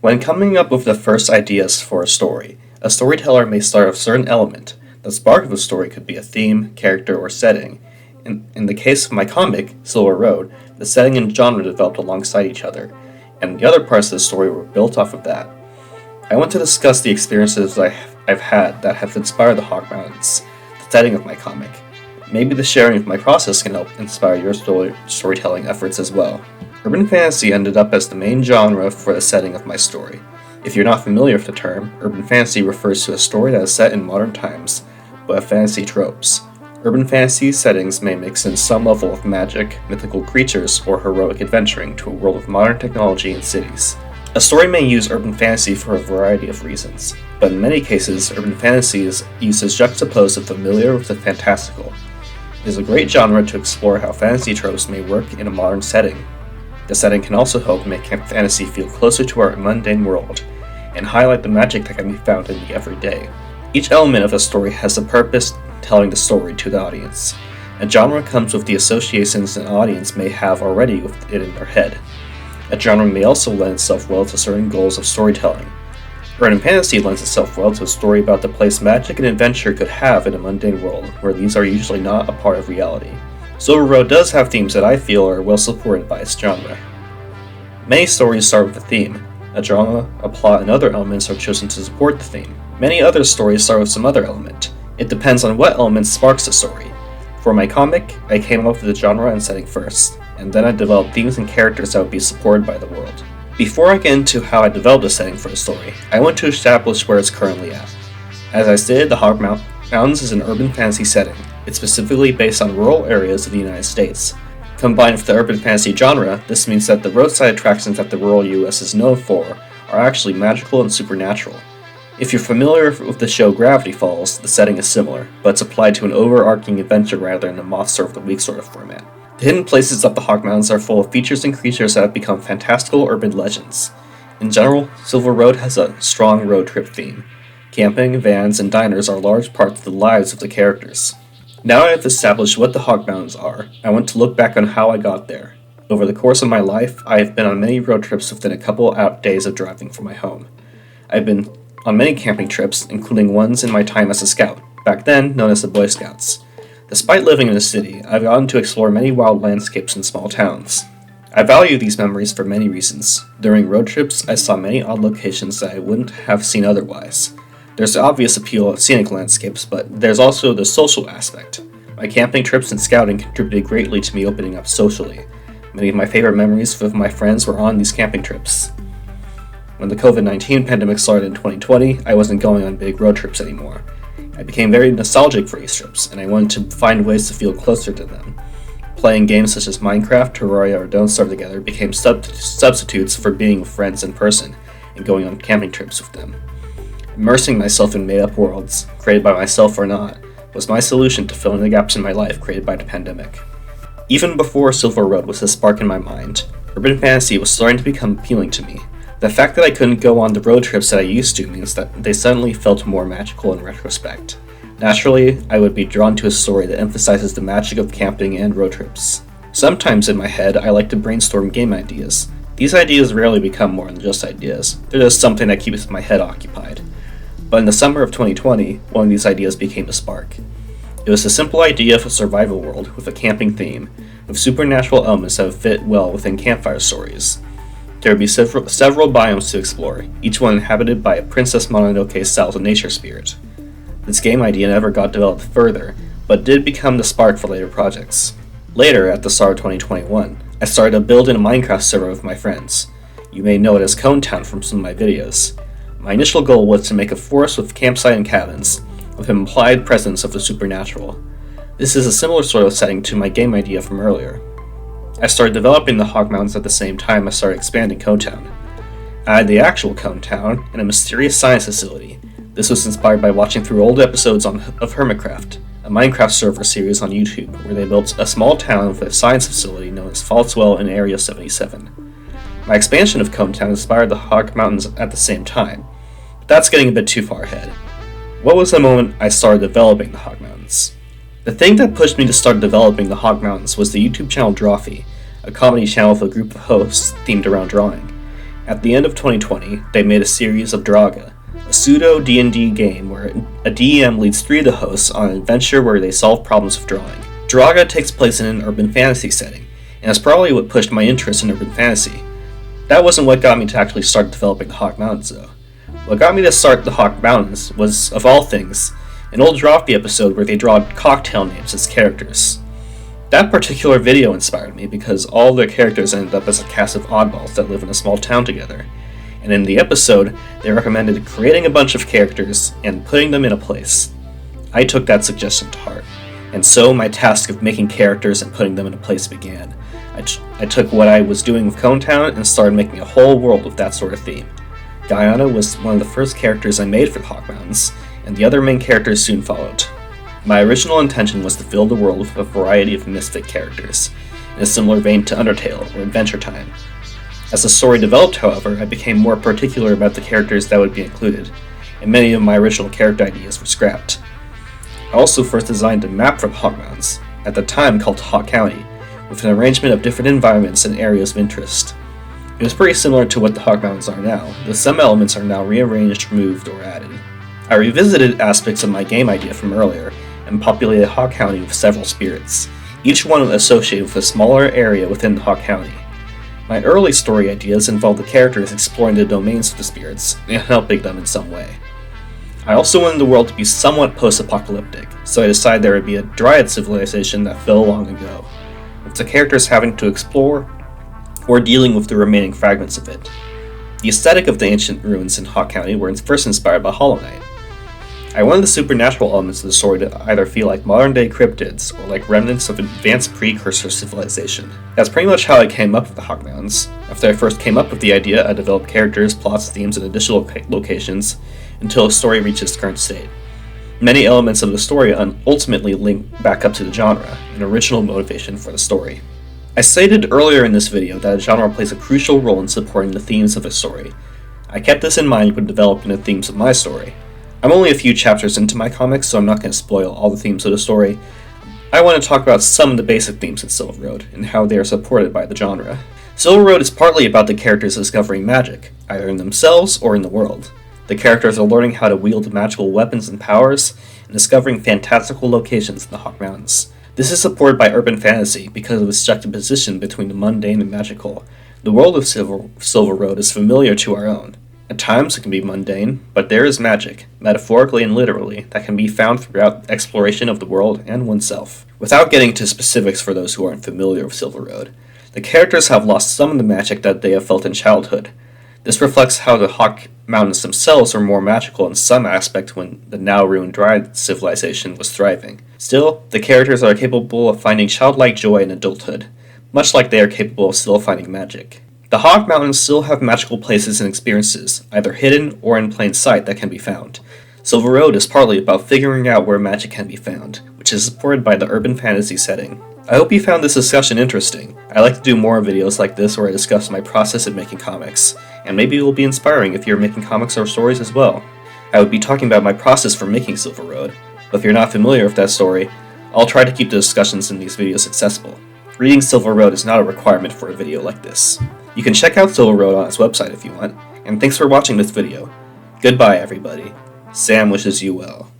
When coming up with the first ideas for a story, a storyteller may start with a certain element. The spark of a story could be a theme, character, or setting. In the case of my comic, Silver Road, the setting and genre developed alongside each other, and the other parts of the story were built off of that. I want to discuss the experiences I've had that have inspired the Hog Mountains, the setting of my comic. Maybe the sharing of my process can help inspire your storytelling efforts as well. Urban fantasy ended up as the main genre for the setting of my story. If you're not familiar with the term, urban fantasy refers to a story that is set in modern times, but with fantasy tropes. Urban fantasy settings may mix in some level of magic, mythical creatures, or heroic adventuring to a world of modern technology and cities. A story may use urban fantasy for a variety of reasons, but in many cases, urban fantasy is used as juxtaposed the familiar with the fantastical. It is a great genre to explore how fantasy tropes may work in a modern setting. The setting can also help make fantasy feel closer to our mundane world, and highlight the magic that can be found in the everyday. Each element of a story has a purpose telling the story to the audience. A genre comes with the associations an audience may have already with it in their head. A genre may also lend itself well to certain goals of storytelling. Urban fantasy lends itself well to a story about the place magic and adventure could have in a mundane world where these are usually not a part of reality. Silver Road does have themes that I feel are well supported by its genre. Many stories start with a theme. A drama, a plot, and other elements are chosen to support the theme. Many other stories start with some other element. It depends on what element sparks the story. For my comic, I came up with the genre and setting first, and then I developed themes and characters that would be supported by the world. Before I get into how I developed a setting for the story, I want to establish where it's currently at. As I stated, the Hog Mountains is an urban fantasy setting. It's specifically based on rural areas of the United States. Combined with the urban fantasy genre, this means that the roadside attractions that the rural US is known for are actually magical and supernatural. If you're familiar with the show Gravity Falls, the setting is similar, but it's applied to an overarching adventure rather than a monster of the week sort of format. The hidden places of the Hog Mountains are full of features and creatures that have become fantastical urban legends. In general, Silver Road has a strong road trip theme. Camping, vans, and diners are large parts of the lives of the characters. Now I have established what the Hog Mountains are, I want to look back on how I got there. Over the course of my life, I have been on many road trips within a couple days of driving from my home. I've been on many camping trips, including ones in my time as a scout, back then known as the Boy Scouts. Despite living in a city, I've gotten to explore many wild landscapes in small towns. I value these memories for many reasons. During road trips, I saw many odd locations that I wouldn't have seen otherwise. There's the obvious appeal of scenic landscapes, but there's also the social aspect. My camping trips and scouting contributed greatly to me opening up socially. Many of my favorite memories with my friends were on these camping trips. When the COVID-19 pandemic started in 2020, I wasn't going on big road trips anymore. I became very nostalgic for these trips, and I wanted to find ways to feel closer to them. Playing games such as Minecraft, Terraria, or Don't Starve Together became substitutes for being with friends in person and going on camping trips with them. Immersing myself in made-up worlds, created by myself or not, was my solution to fill in the gaps in my life created by the pandemic. Even before Silver Road was a spark in my mind, urban fantasy was starting to become appealing to me. The fact that I couldn't go on the road trips that I used to means that they suddenly felt more magical in retrospect. Naturally, I would be drawn to a story that emphasizes the magic of camping and road trips. Sometimes in my head, I like to brainstorm game ideas. These ideas rarely become more than just ideas. They're just something that keeps my head occupied. But in the summer of 2020, one of these ideas became a spark. It was a simple idea of a survival world with a camping theme, with supernatural elements that would fit well within campfire stories. There would be several biomes to explore, each one inhabited by a Princess Mononoke-style nature spirit. This game idea never got developed further, but did become the spark for later projects. Later, at the start of 2021, I started to build in a Minecraft server with my friends. You may know it as Cone Town from some of my videos. My initial goal was to make a forest with campsite and cabins, with an implied presence of the supernatural. This is a similar sort of setting to my game idea from earlier. I started developing the Hog Mountains at the same time I started expanding Cone Town. I had the actual Cone Town and a mysterious science facility. This was inspired by watching through old episodes of Hermitcraft, a Minecraft server series on YouTube, where they built a small town with a science facility known as Falswell in Area 77. My expansion of Cone Town inspired the Hog Mountains at the same time, but that's getting a bit too far ahead. What was the moment I started developing the Hog Mountains? The thing that pushed me to start developing the Hog Mountains was the YouTube channel Drawfee, a comedy channel with a group of hosts themed around drawing. At the end of 2020, they made a series of Draga, a pseudo D&D game where a DM leads 3 of the hosts on an adventure where they solve problems of drawing. Draga takes place in an urban fantasy setting, and is probably what pushed my interest in urban fantasy. That wasn't what got me to actually start developing the Hawk Mountains, though. What got me to start the Hawk Mountains was, of all things, an old Drawfee episode where they draw cocktail names as characters. That particular video inspired me because all their characters ended up as a cast of oddballs that live in a small town together, and in the episode, they recommended creating a bunch of characters and putting them in a place. I took that suggestion to heart, and so my task of making characters and putting them in a place began. I took what I was doing with Conetown and started making a whole world with that sort of theme. Guyana was one of the first characters I made for the Hawk Mountains, and the other main characters soon followed. My original intention was to fill the world with a variety of misfit characters, in a similar vein to Undertale or Adventure Time. As the story developed, however, I became more particular about the characters that would be included, and many of my original character ideas were scrapped. I also first designed a map for the Hawk Mountains, at the time called Hawk County, with an arrangement of different environments and areas of interest. It was pretty similar to what the Hawk Mountains are now, though some elements are now rearranged, removed, or added. I revisited aspects of my game idea from earlier, and populated Hawk County with several spirits, each one associated with a smaller area within Hawk County. My early story ideas involved the characters exploring the domains of the spirits and helping them in some way. I also wanted the world to be somewhat post-apocalyptic, so I decided there would be a Dryad civilization that fell long ago, with the characters having to explore or dealing with the remaining fragments of it. The aesthetic of the ancient ruins in Hawk County were first inspired by Hollow Knight. I wanted the supernatural elements of the story to either feel like modern-day cryptids or like remnants of advanced precursor civilization. That's pretty much how I came up with the Hawk Mountains. After I first came up with the idea, I developed characters, plots, themes, and additional locations until the story reached its current state. Many elements of the story ultimately link back up to the genre, an original motivation for the story. I stated earlier in this video that a genre plays a crucial role in supporting the themes of a story. I kept this in mind when developing the themes of my story. I'm only a few chapters into my comics, so I'm not going to spoil all the themes of the story. I want to talk about some of the basic themes in Silver Road, and how they are supported by the genre. Silver Road is partly about the characters discovering magic, either in themselves or in the world. The characters are learning how to wield magical weapons and powers, and discovering fantastical locations in the Hawk Mountains. This is supported by urban fantasy because of its juxtaposition between the mundane and magical. The world of Silver Road is familiar to our own. At times it can be mundane, but there is magic, metaphorically and literally, that can be found throughout exploration of the world and oneself. Without getting to specifics for those who aren't familiar with Silver Road, the characters have lost some of the magic that they have felt in childhood. This reflects how the Hawk Mountains themselves are more magical in some aspect when the now ruined Dryad civilization was thriving. Still, the characters are capable of finding childlike joy in adulthood, much like they are capable of still finding magic. The Hawk Mountains still have magical places and experiences, either hidden or in plain sight, that can be found. Silver Road is partly about figuring out where magic can be found, which is supported by the urban fantasy setting. I hope you found this discussion interesting. I like to do more videos like this where I discuss my process of making comics, and maybe it will be inspiring if you're making comics or stories as well. I would be talking about my process for making Silver Road, but if you're not familiar with that story, I'll try to keep the discussions in these videos accessible. Reading Silver Road is not a requirement for a video like this. You can check out Silver Road on its website if you want, and thanks for watching this video. Goodbye everybody. Sam wishes you well.